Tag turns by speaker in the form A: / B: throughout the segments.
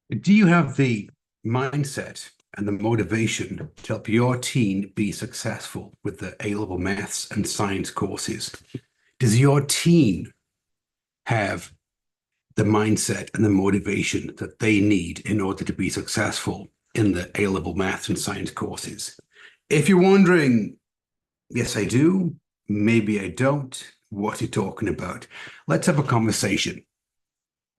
A: Do you have the mindset and the motivation to help your teen be successful with the A-level maths and science courses? Does your teen have the mindset and the motivation that they need in order to be successful in the A-level maths and science courses? If you're wondering, yes, I do, maybe I don't, what are you talking about? Let's have a conversation.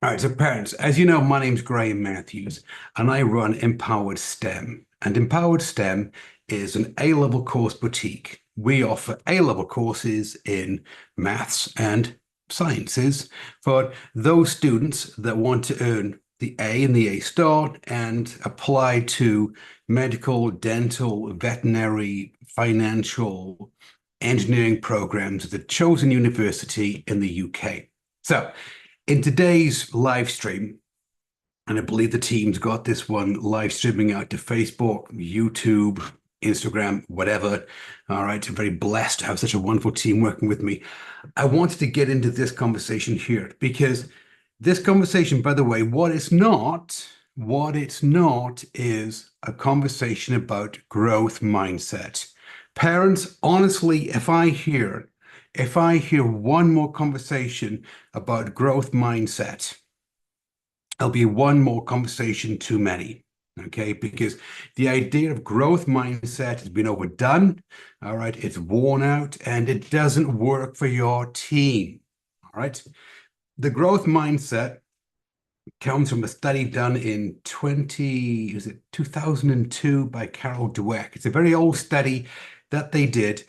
A: All right, so parents, as you know, my name's Graham Matthews, and I run Empowered STEM. And Empowered STEM is an A-level course boutique. We offer A-level courses in maths and sciences for those students that want to earn the A and the A star and apply to medical, dental, veterinary, financial, engineering programs at the chosen university in the UK. So, in today's live stream, and I believe the team's got this one live streaming out to Facebook, YouTube, Instagram, whatever. All right. I'm very blessed to have such a wonderful team working with me. I wanted to get into this conversation here because this conversation, by the way, what it's not is a conversation about growth mindset. Parents, honestly, if I hear one more conversation about growth mindset, there'll be one more conversation too many. Okay, because the idea of growth mindset has been overdone. All right, it's worn out and it doesn't work for your team. All right, the growth mindset comes from a study done in 2002 by Carol Dweck. It's a very old study that they did.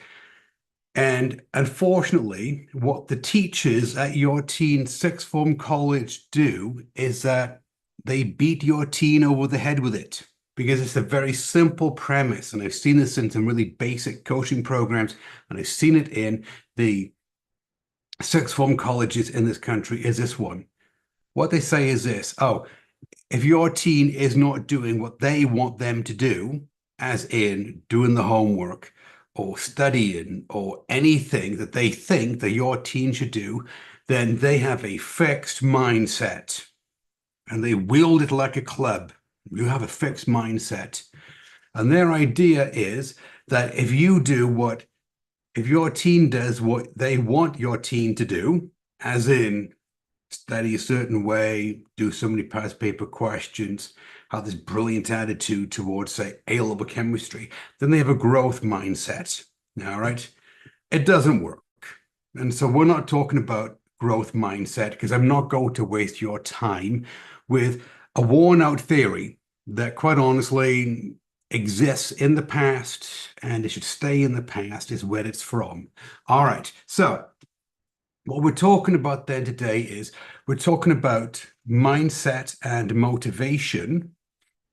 A: And unfortunately, what the teachers at your teen sixth form college do is that they beat your teen over the head with it because it's a very simple premise. And I've seen this in some really basic coaching programs, and I've seen it in the sixth form colleges in this country is this one. What they say is this: oh, if your teen is not doing what they want them to do, as in doing the homework or studying or anything that they think that your teen should do, then they have a fixed mindset and they wield it like a club. You have a fixed mindset. And their idea is that if your teen does what they want your teen to do, as in study a certain way, do so many past paper questions, have this brilliant attitude towards, say, A-level chemistry, then they have a growth mindset. All right. It doesn't work. And so we're not talking about growth mindset because I'm not going to waste your time with a worn out theory that quite honestly exists in the past and it should stay in the past is where it's from. All right. So what we're talking about then today is we're talking about mindset and motivation,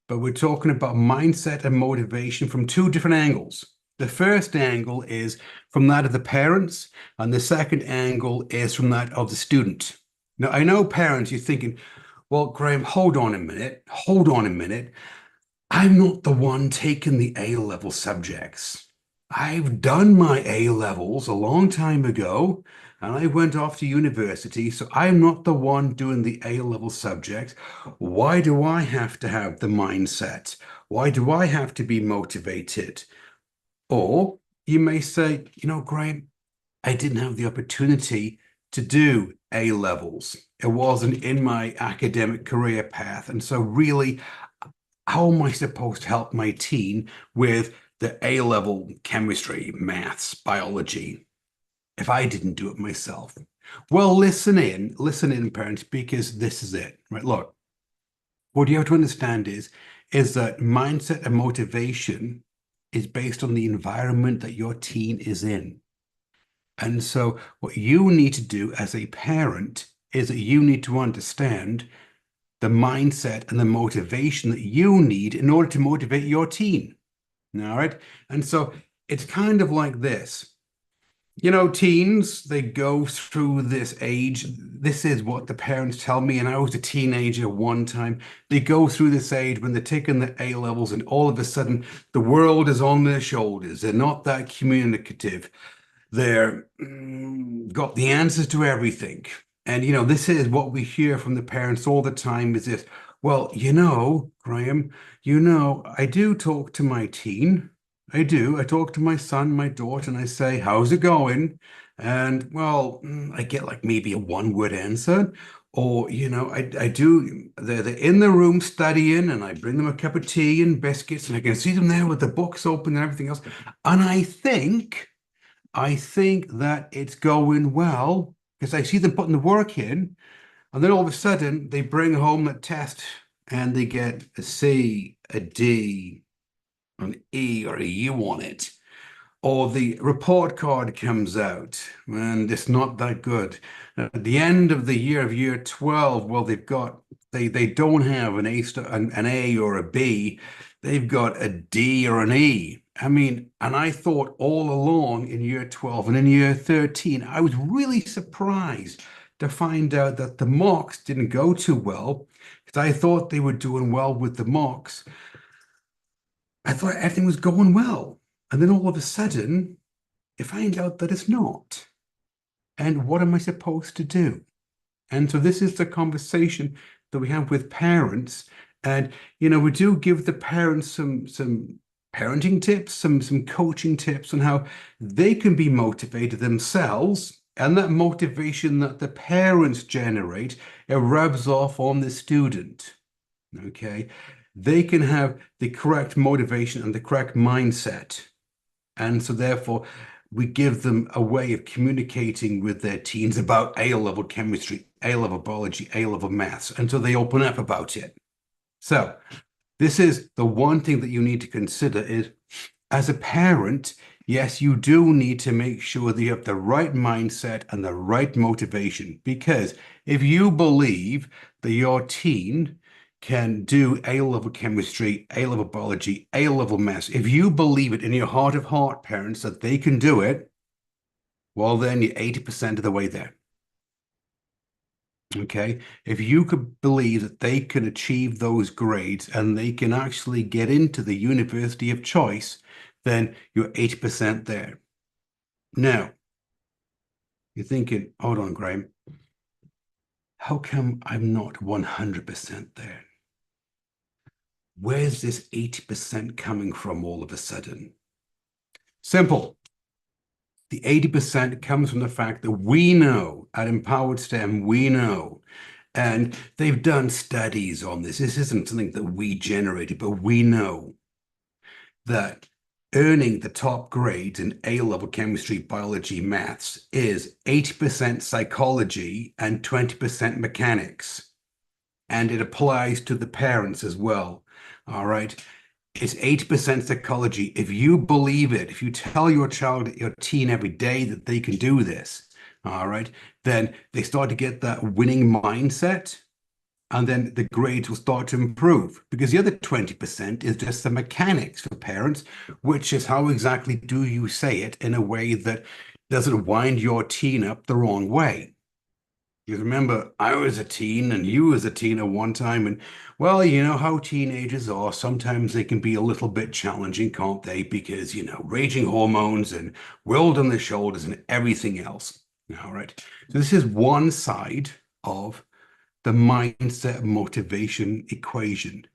A: but we're talking about mindset and motivation from two different angles. The first angle is from that of the parents, and the second angle is from that of the student. Now, I know parents, you're thinking, well, Graham, hold on a minute, hold on a minute. I'm not the one taking the A-level subjects. I've done my A-levels a long time ago, and I went off to university, so I'm not the one doing the A-level subjects. Why do I have to have the mindset? Why do I have to be motivated? Or you may say, Graham, I didn't have the opportunity to do A-levels. It wasn't in my academic career path. And so really, how am I supposed to help my teen with the A-level chemistry, maths, biology, if I didn't do it myself? Well, listen in, parents, because this is it, right? Look, what you have to understand is that mindset and motivation is based on the environment that your teen is in. And so what you need to do as a parent is that you need to understand the mindset and the motivation that you need in order to motivate your teen. All right. And so it's kind of like this. Teens, they go through this age. This is what the parents tell me. And I was a teenager one time. They go through this age when they're taking the A levels, and all of a sudden, the world is on their shoulders. They're not that communicative. They're got the answers to everything. And this is what we hear from the parents all the time is this, Well, Graham, I do talk to my teen. I do. I talk to my son, my daughter, and I say, how's it going? And well, I get like maybe a one-word answer. Or, I do, they're in the room studying, and I bring them a cup of tea and biscuits, and I can see them there with the books open and everything else. And I think that it's going well because I see them putting the work in. And then all of a sudden, they bring home the test and they get a C, a D, an E, or a U on it. Or the report card comes out and it's not that good. At the end of the year of year 12, well, they don't have an A or a B. They've got a D or an E. I mean, and I thought all along in year 12 and in year 13, I was really surprised to find out that the mocks didn't go too well because I thought they were doing well with the mocks. I thought everything was going well. And then all of a sudden, you find out that it's not. And what am I supposed to do? And so this is the conversation that we have with parents. And we do give the parents some parenting tips, some coaching tips on how they can be motivated themselves. And that motivation that the parents generate, it rubs off on the student. Okay. They can have the correct motivation and the correct mindset. And so, therefore, we give them a way of communicating with their teens about A-level chemistry, A-level biology, A-level maths. And so they open up about it. So, this is the one thing that you need to consider is as a parent, yes, you do need to make sure that you have the right mindset and the right motivation. Because if you believe that your teen can do A-level chemistry, A-level biology, A-level maths, if you believe it in your heart of heart, parents, that they can do it, well, then you're 80% of the way there. Okay. If you could believe that they can achieve those grades and they can actually get into the university of choice, then you're 80% there. Now, you're thinking, hold on, Graham, how come I'm not 100% there? Where's this 80% coming from all of a sudden? Simple. The 80% comes from the fact that we know at Empowered STEM, we know, and they've done studies on this. This isn't something that we generated, but we know that earning the top grades in A-level chemistry, biology, maths is 80% psychology and 20% mechanics. And it applies to the parents as well. All right. It's 80% psychology. If you believe it, if you tell your child, your teen every day that they can do this, all right, then they start to get that winning mindset and then the grades will start to improve because the other 20% is just the mechanics for parents, which is how exactly do you say it in a way that doesn't wind your teen up the wrong way. You remember I was a teen and you was a teen at one time, and well, you know how teenagers are. Sometimes they can be a little bit challenging, can't they? Because, raging hormones and world on their shoulders and everything else. All right. So this is one side of the mindset motivation equation.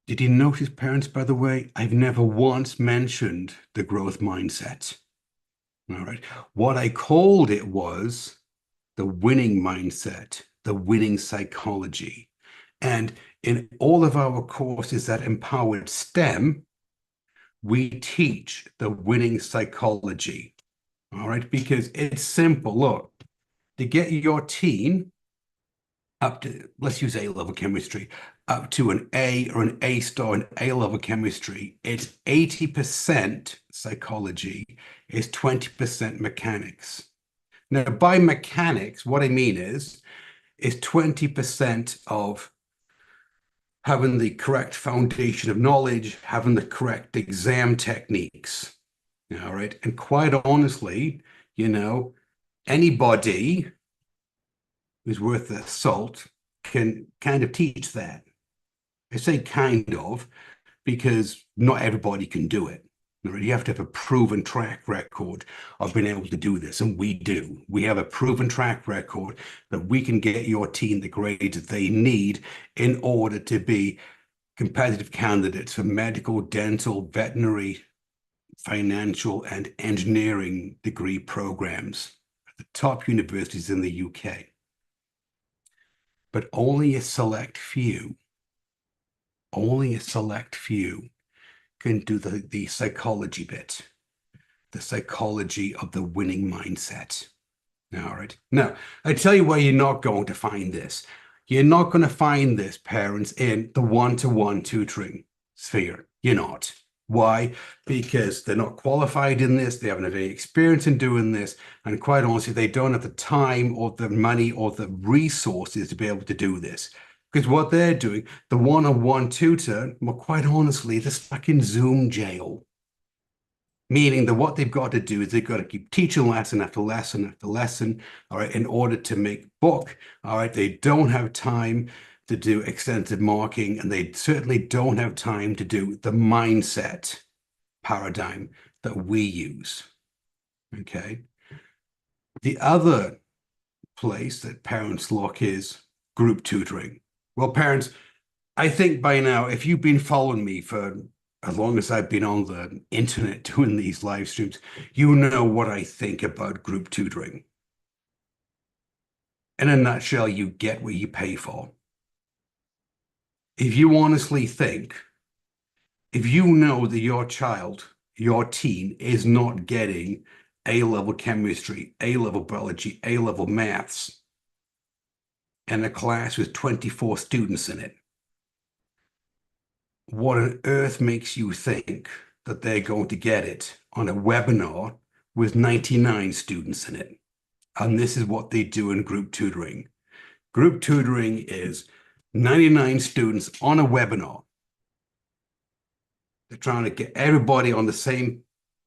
A: Did you notice, parents, by the way, I've never once mentioned the growth mindset. All right. What I called it was the winning mindset, the winning psychology. And in all of our courses at Empowered STEM, we teach the winning psychology. All right. Because it's simple. Look, to get your teen up to, let's use A-level chemistry, up to an A or an A star in A-level chemistry, it's 80% psychology, it's 20% mechanics. Now, by mechanics, what I mean is 20% of having the correct foundation of knowledge, having the correct exam techniques. All right. And quite honestly, anybody who's worth their salt can kind of teach that. I say kind of because not everybody can do it. Right? You have to have a proven track record of being able to do this, and we do. We have a proven track record that we can get your team the grades that they need in order to be competitive candidates for medical, dental, veterinary, financial, and engineering degree programs at the top universities in the UK. But only a select few can do the psychology bit, the psychology of the winning mindset. All right. Now, I tell you where you're not going to find this. You're not going to find this, parents, in the one-to-one tutoring sphere. You're not. Why? Because they're not qualified in this. They haven't had any experience in doing this. And quite honestly, they don't have the time or the money or the resources to be able to do this. Because what they're doing, the one-on-one tutor, well, quite honestly, they're stuck in Zoom jail. Meaning that what they've got to do is they've got to keep teaching lesson after lesson after lesson, all right, in order to make book, all right. They don't have time to do extensive marking, and they certainly don't have time to do the mindset paradigm that we use, okay? The other place that parents look is group tutoring. Well, parents, I think by now, if you've been following me for as long as I've been on the internet doing these live streams, you know what I think about group tutoring. In a nutshell, you get what you pay for. If you honestly think, if you know that your child, your teen is not getting A-level chemistry, A-level biology, A-level maths in a class with 24 students in it, what on earth makes you think that they're going to get it on a webinar with 99 students in it? And this is what they do in group tutoring. Group tutoring is 99 students on a webinar. They're trying to get everybody on the same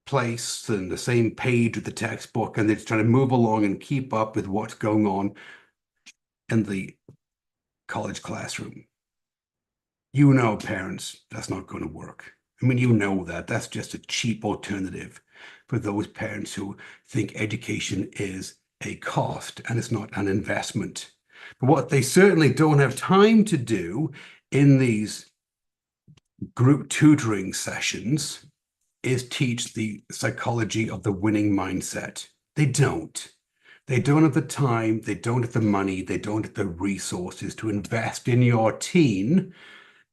A: place and the same page with the textbook, and they're trying to move along and keep up with what's going on in the college classroom. You know, parents, that's not going to work. I mean, you know that. That's just a cheap alternative for those parents who think education is a cost and it's not an investment. But what they certainly don't have time to do in these group tutoring sessions is teach the psychology of the winning mindset. They don't. They don't have the time, they don't have the money, they don't have the resources to invest in your teen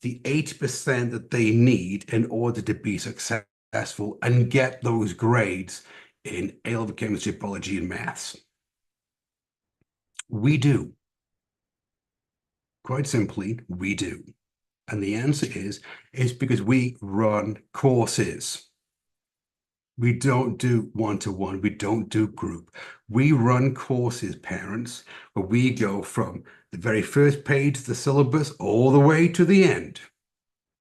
A: the 80% that they need in order to be successful and get those grades in A-level chemistry, biology, and maths. We do. Quite simply, we do. And the answer is because we run courses. We don't do one-to-one. We don't do group. We run courses, parents, where we go from the very first page of the syllabus all the way to the end.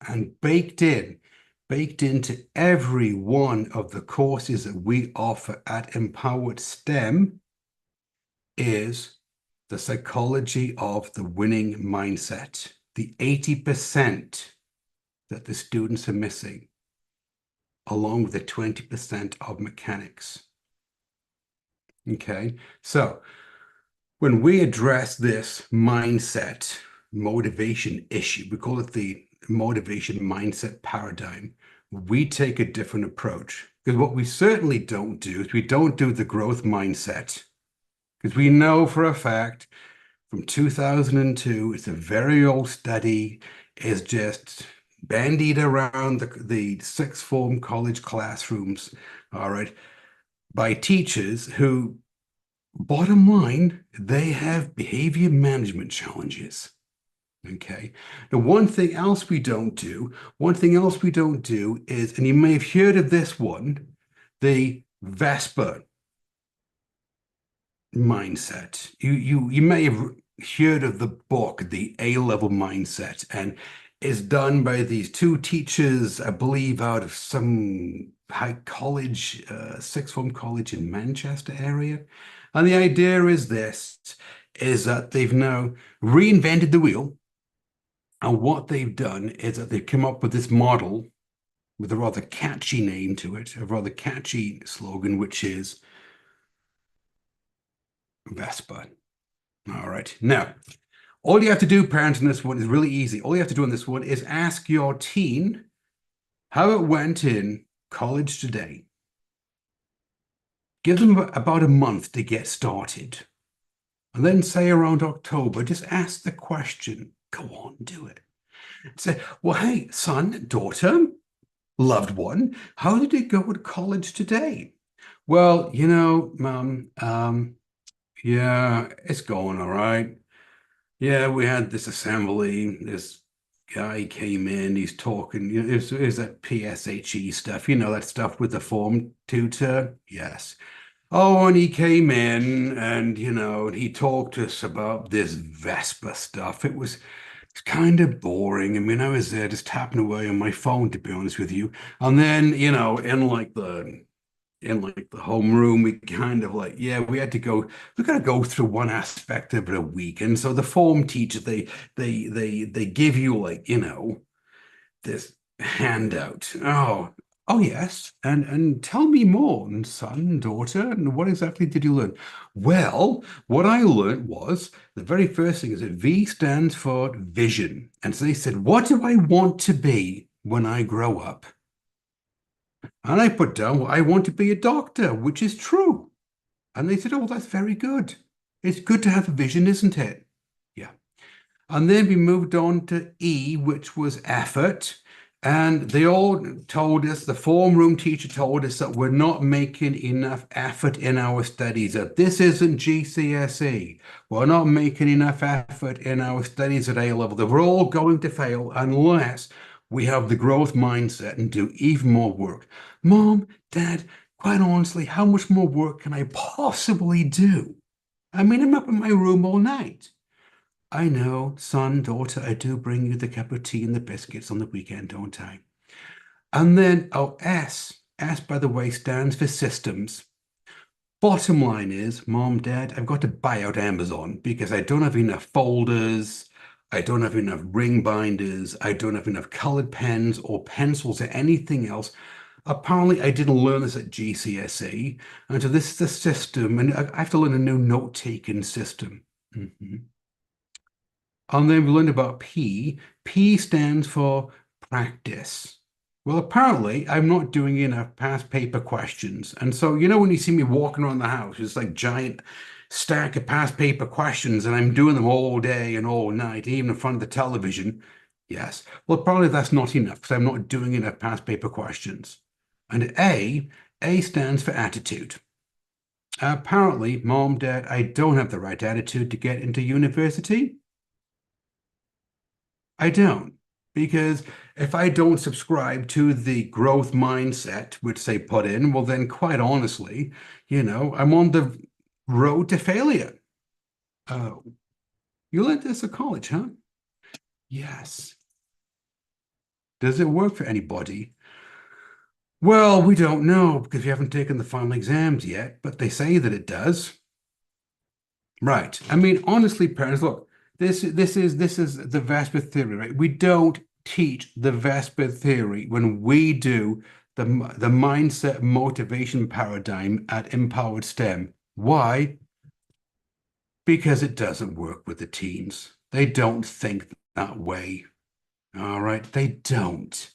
A: And baked into every one of the courses that we offer at Empowered STEM is the psychology of the winning mindset, the 80% that the students are missing, along with the 20% of mechanics. Okay, so when we address this mindset motivation issue, we call it the motivation mindset paradigm, we take a different approach. Because what we certainly don't do is we don't do the growth mindset. Because we know for a fact from 2002, it's a very old study, is just bandied around the sixth form college classrooms, all right, by teachers who, bottom line, they have behavior management challenges. Okay. Now, one thing else we don't do is, and you may have heard of this one, the Vesper mindset. You may have heard of the book, The A-Level Mindset, and it's done by these two teachers, I believe, out of some high college, sixth form college in Manchester area. And the idea is this, is that they've now reinvented the wheel. And what they've done is that they've come up with this model with a rather catchy name to it, a rather catchy slogan, which is Vespa. All right. Now, all you have to do, parents, in this one is really easy. All you have to do in this one is ask your teen how it went in college today. Give them about a month to get started. And then say around October, just ask the question. Go on, do it. Say, well, hey, son, daughter, loved one, how did it go at college today? Well, Mum, yeah, it's going all right. Yeah, we had this assembly. This guy came in, he's talking, it was that PSHE stuff, that stuff with the form tutor. Yes. Oh, and he came in and, he talked to us about this Vespa stuff. It's kind of boring. I mean, I was there just tapping away on my phone, to be honest with you. And then, in like the homeroom, we kind of like, yeah, we got to go through one aspect of it a week. And so the form teacher, they give you like, this handout. Oh yes. And tell me more, and son, daughter, and what exactly did you learn? Well, what I learned was the very first thing is that V stands for vision. And so they said, what do I want to be when I grow up? And I put down, well, I want to be a doctor, which is true. And they said, oh, that's very good. It's good to have a vision, isn't it? Yeah. And then we moved on to E, which was effort. And they all told us, the form room teacher told us that we're not making enough effort in our studies, that this isn't GCSE. We're not making enough effort in our studies at A level, that we're all going to fail unless we have the growth mindset and do even more work. Mom, Dad, quite honestly, how much more work can I possibly do? I mean, I'm up in my room all night. I know, son, daughter, I do bring you the cup of tea and the biscuits on the weekend, don't I? And then, oh, S. S, by the way, stands for systems. Bottom line is, Mom, Dad, I've got to buy out Amazon because I don't have enough folders. I don't have enough ring binders. I don't have enough colored pens or pencils or anything else. Apparently, I didn't learn this at GCSE. And so this is the system, and I have to learn a new note-taking system. Mhm. And then we learned about P. P stands for practice. Well, apparently, I'm not doing enough past paper questions. And so, when you see me walking around the house, it's like giant stack of past paper questions, and I'm doing them all day and all night, even in front of the television. Yes. Well, apparently that's not enough because I'm not doing enough past paper questions. And A stands for attitude. Apparently, Mom, Dad, I don't have the right attitude to get into university. I don't, because if I don't subscribe to the growth mindset, which they put in, well, then quite honestly, I'm on the road to failure. Oh, you learned this at college, huh? Yes. Does it work for anybody? Well, we don't know because we haven't taken the final exams yet, but they say that it does. Right. I mean, honestly, parents, look, this is the Vesper theory, right? We don't teach the Vesper theory when we do the mindset motivation paradigm at Empowered STEM. Why? Because it doesn't work with the teens. They don't think that way. All right, they don't.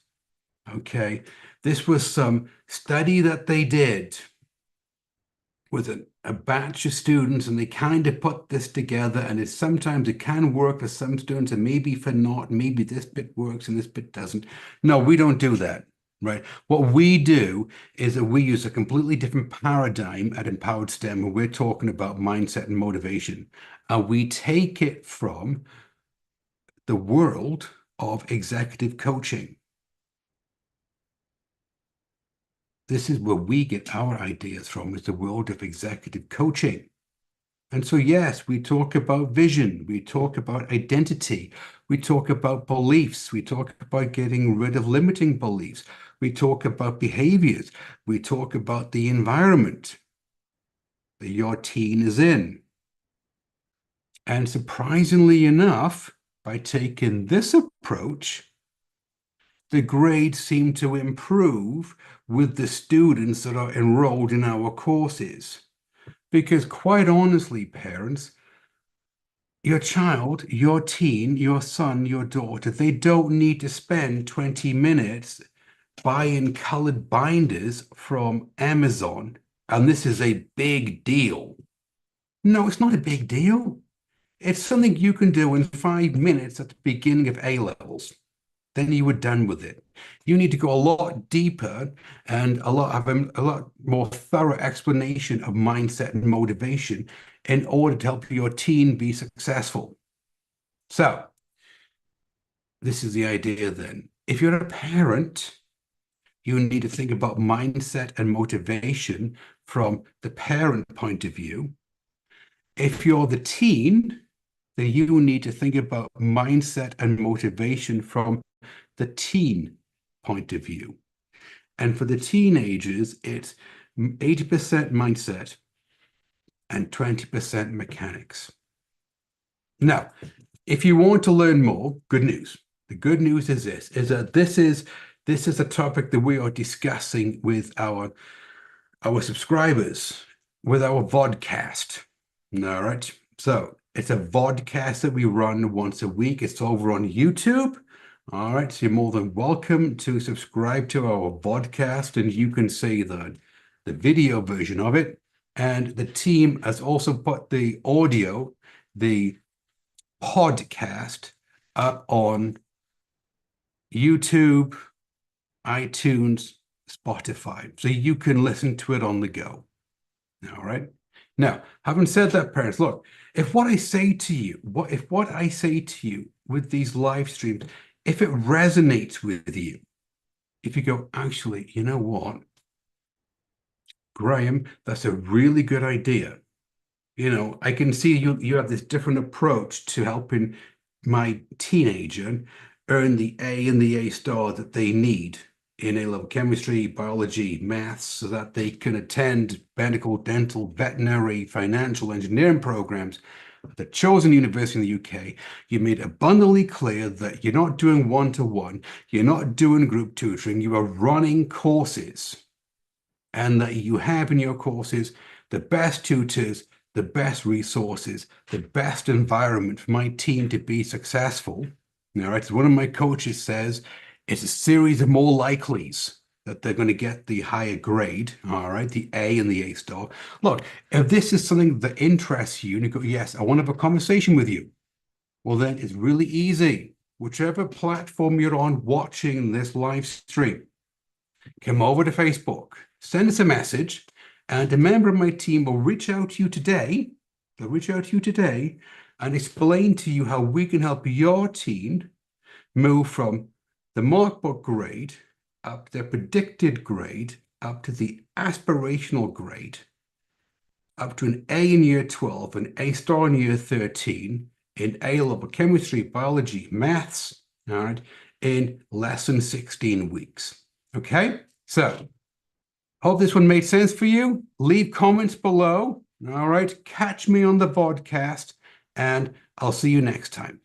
A: Okay. This was some study that they did with a batch of students, and they kind of put this together, and sometimes it can work for some students and maybe for not. Maybe this bit works and this bit doesn't. No, we don't do that, right? What we do is that we use a completely different paradigm at Empowered STEM when we're talking about mindset and motivation, and we take it from the world of executive coaching. This is where we get our ideas from, is the world of executive coaching. And so, yes, we talk about vision, we talk about identity, we talk about beliefs, we talk about getting rid of limiting beliefs, we talk about behaviors, we talk about the environment that your teen is in. And surprisingly enough, by taking this approach, the grades seem to improve with the students that are enrolled in our courses. Because quite honestly, parents, your child, your teen, your son, your daughter, they don't need to spend 20 minutes buying colored binders from Amazon. And this is a big deal. No, it's not a big deal. It's something you can do in 5 minutes at the beginning of A levels. Then you were done with it. You need to go a lot deeper and a lot more thorough explanation of mindset and motivation in order to help your teen be successful. So this is the idea then. If you're a parent, you need to think about mindset and motivation from the parent point of view. If you're the teen, then you need to think about mindset and motivation from the teen point of view. And for the teenagers, it's 80% mindset and 20% mechanics. Now, if you want to learn more, good news. The good news is this is a topic that we are discussing with our subscribers, with our vodcast. All right. So it's a vodcast that we run once a week. It's over on YouTube. All right. So you're more than welcome to subscribe to our vodcast, and you can see the video version of it. And the team has also put the audio, the podcast, up on YouTube, iTunes, Spotify. So you can listen to it on the go. All right. Now, having said that, parents, look, if what I say to you with these live streams, if it resonates with you, if you go, actually, you know what, Graham, that's a really good idea. You know, I can see you have this different approach to helping my teenager earn the A and the A star that they need in A-level chemistry, biology, maths, so that they can attend medical, dental, veterinary, financial, engineering programs at the chosen university in the UK. You made abundantly clear that you're not doing one-to-one, you're not doing group tutoring, you are running courses, and that you have in your courses the best tutors, the best resources, the best environment for my team to be successful. All right, so one of my coaches says it's a series of more likelies that they're going to get the higher grade, all right, the A and the A star. Look, if this is something that interests you and you go, yes, I want to have a conversation with you, well, then it's really easy. Whichever platform you're on watching this live stream, come over to Facebook, send us a message, and a member of my team will reach out to you today. They'll reach out to you today and explain to you how we can help your teen move from the markbook grade up to the predicted grade, up to the aspirational grade, up to an A in year 12, an A star in year 13, in A-level chemistry, biology, maths, all right, in less than 16 weeks. Okay, so hope this one made sense for you. Leave comments below. All right, catch me on the podcast, and I'll see you next time.